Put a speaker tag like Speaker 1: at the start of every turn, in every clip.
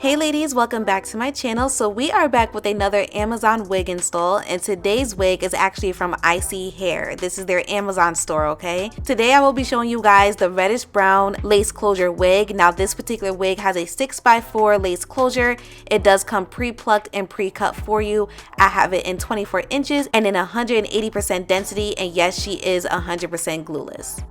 Speaker 1: Hey ladies, welcome back to my channel. So we are back with another Amazon wig install, and today's wig is actually from iseehair. This is their Amazon store, okay? Today I will be showing you guys the reddish brown lace closure wig. Now this particular wig has a 6x4 lace closure. It does come pre-plucked and pre-cut for you. I have it in 24 inches and in 180% density, and yes, she is 100% glueless.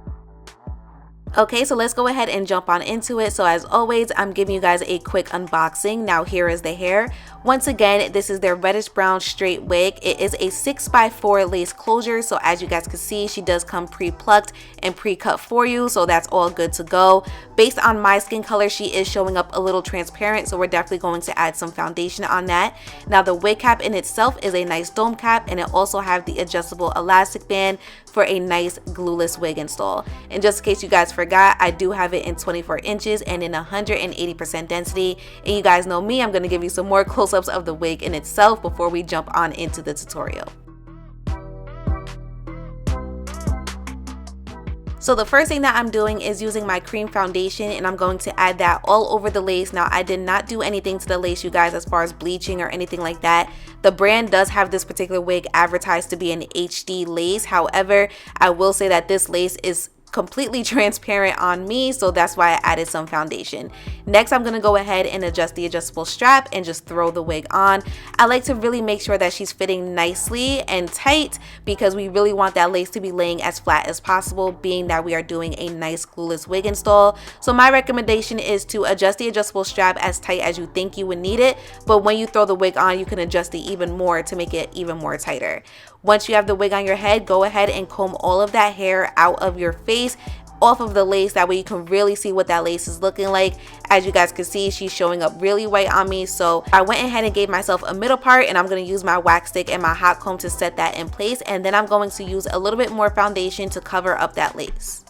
Speaker 1: Okay, so let's go ahead and jump on into it. So as always, I'm giving you guys a quick unboxing. Now here is the hair. Once again, this is their reddish brown straight wig. It is a 6x4 lace closure. So as you guys can see, she does come pre-plucked and pre-cut for you. So that's all good to go. Based on my skin color, she is showing up a little transparent. So we're definitely going to add some foundation on that. Now the wig cap in itself is a nice dome cap, and it also have the adjustable elastic band for a nice glueless wig install. And just in case you guys forgot, I do have it in 24 inches and in 180% density. And you guys know me, I'm going to give you some more close-ups of the wig in itself before we jump on into the tutorial. So the first thing that I'm doing is using my cream foundation, and I'm going to add that all over the lace. Now I did not do anything to the lace, you guys, as far as bleaching or anything like that. The brand does have this particular wig advertised to be an HD lace. However, I will say that this lace is completely transparent on me, so that's why I added some foundation. Next, I'm gonna go ahead and adjust the adjustable strap and just throw the wig on. I like to really make sure that she's fitting nicely and tight because we really want that lace to be laying as flat as possible, being that we are doing a nice glueless wig install. So my recommendation is to adjust the adjustable strap as tight as you think you would need it, but when you throw the wig on, you can adjust it even more to make it even more tighter. Once you have the wig on your head, go ahead and comb all of that hair out of your face, off of the lace. That way you can really see what that lace is looking like. As you guys can see, she's showing up really white on me, so I went ahead and gave myself a middle part, and I'm going to use my wax stick and my hot comb to set that in place, and then I'm going to use a little bit more foundation to cover up that lace.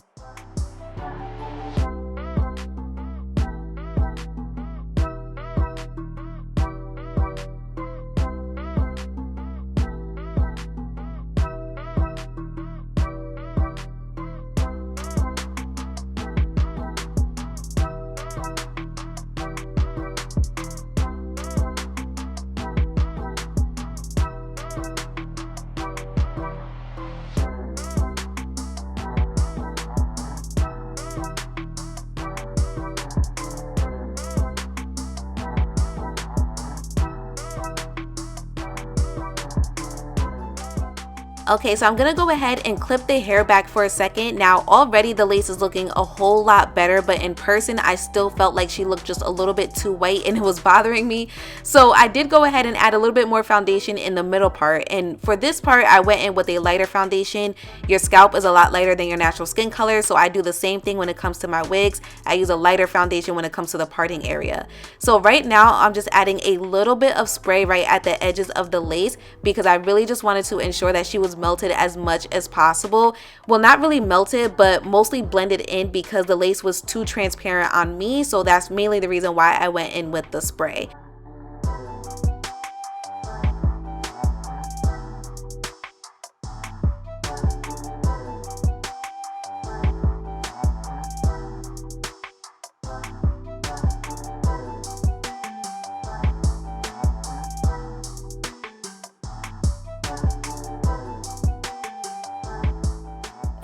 Speaker 1: Okay, so I'm gonna go ahead and clip the hair back for a second. Now already the lace is looking a whole lot better, but in person I still felt like she looked just a little bit too white and it was bothering me. So I did go ahead and add a little bit more foundation in the middle part, and for this part I went in with a lighter foundation. Your scalp is a lot lighter than your natural skin color, so I do the same thing when it comes to my wigs. I use a lighter foundation when it comes to the parting area. So right now I'm just adding a little bit of spray right at the edges of the lace because I really just wanted to ensure that she was melted as much as possible. Well, not really melted, but mostly blended in because the lace was too transparent on me, so that's mainly the reason why I went in with the spray.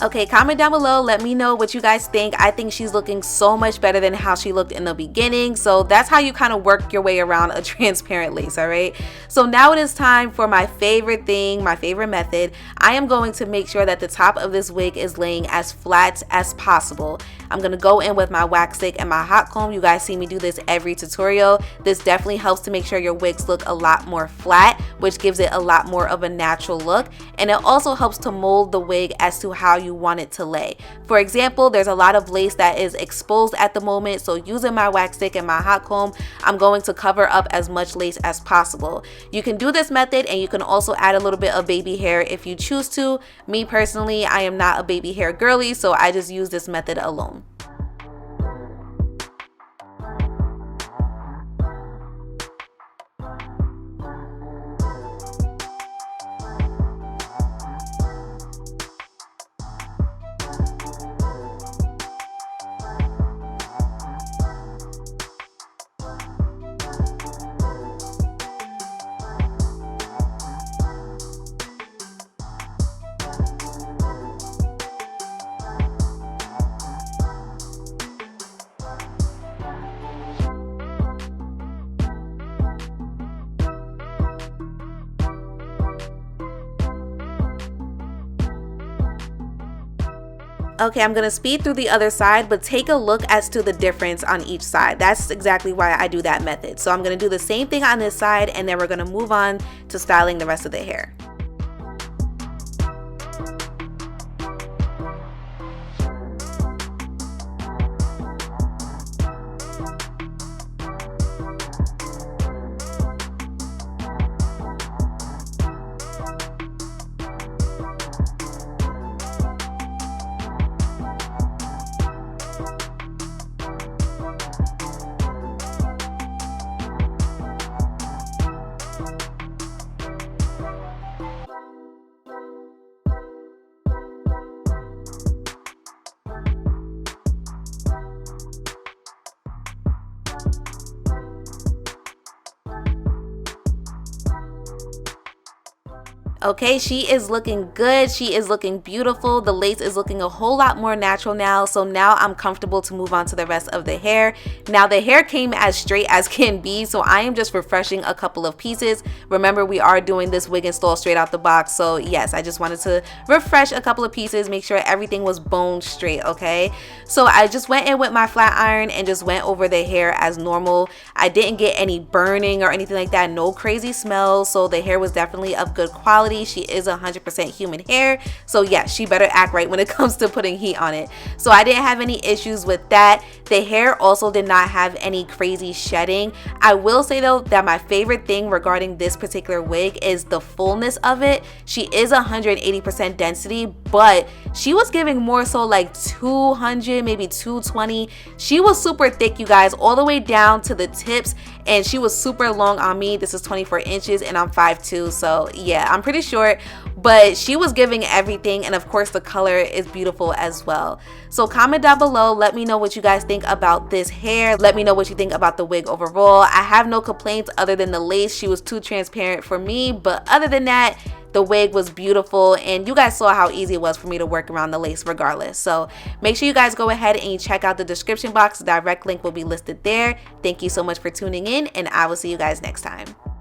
Speaker 1: Okay, comment down below, let me know what you guys think. I think she's looking so much better than how she looked in the beginning. So that's how you kind of work your way around a transparent lace, all right? So now it is time for my favorite thing, my favorite method. I am going to make sure that the top of this wig is laying as flat as possible. I'm gonna go in with my wax stick and my hot comb. You guys see me do this every tutorial. This definitely helps to make sure your wigs look a lot more flat, which gives it a lot more of a natural look. And it also helps to mold the wig as to how you want it to lay. For example, there's a lot of lace that is exposed at the moment, so using my wax stick and my hot comb, I'm going to cover up as much lace as possible. You can do this method and you can also add a little bit of baby hair if you choose to. Me personally, I am not a baby hair girly, so I just use this method alone. Okay, I'm gonna speed through the other side, but take a look as to the difference on each side. That's exactly why I do that method. So I'm gonna do the same thing on this side, and then we're gonna move on to styling the rest of the hair. Okay, she is looking good. She is looking beautiful. The lace is looking a whole lot more natural now. So now I'm comfortable to move on to the rest of the hair. Now the hair came as straight as can be, so I am just refreshing a couple of pieces. Remember, we are doing this wig install straight out the box. So yes, I just wanted to refresh a couple of pieces, make sure everything was bone straight, okay? So I just went in with my flat iron and just went over the hair as normal. I didn't get any burning or anything like that, no crazy smells. So the hair was definitely of good quality. She is 100% human hair, so yeah, she better act right when it comes to putting heat on it. So I didn't have any issues with that. The hair also did not have any crazy shedding. I will say though that my favorite thing regarding this particular wig is the fullness of it. She is 180% density, but she was giving more so like 200, maybe 220. She was super thick, you guys, all the way down to the tips, and she was super long on me. This is 24 inches and I'm 5'2", so yeah, I'm pretty short, but she was giving everything, and of course the color is beautiful as well. So comment down below, let me know what you guys think about this hair. Let me know what you think about the wig overall. I have no complaints other than the lace. She was too transparent for me, but other than that, the wig was beautiful, and you guys saw how easy it was for me to work around the lace regardless. So make sure you guys go ahead and you check out the description box. The direct link will be listed there. Thank you so much for tuning in, and I will see you guys next time.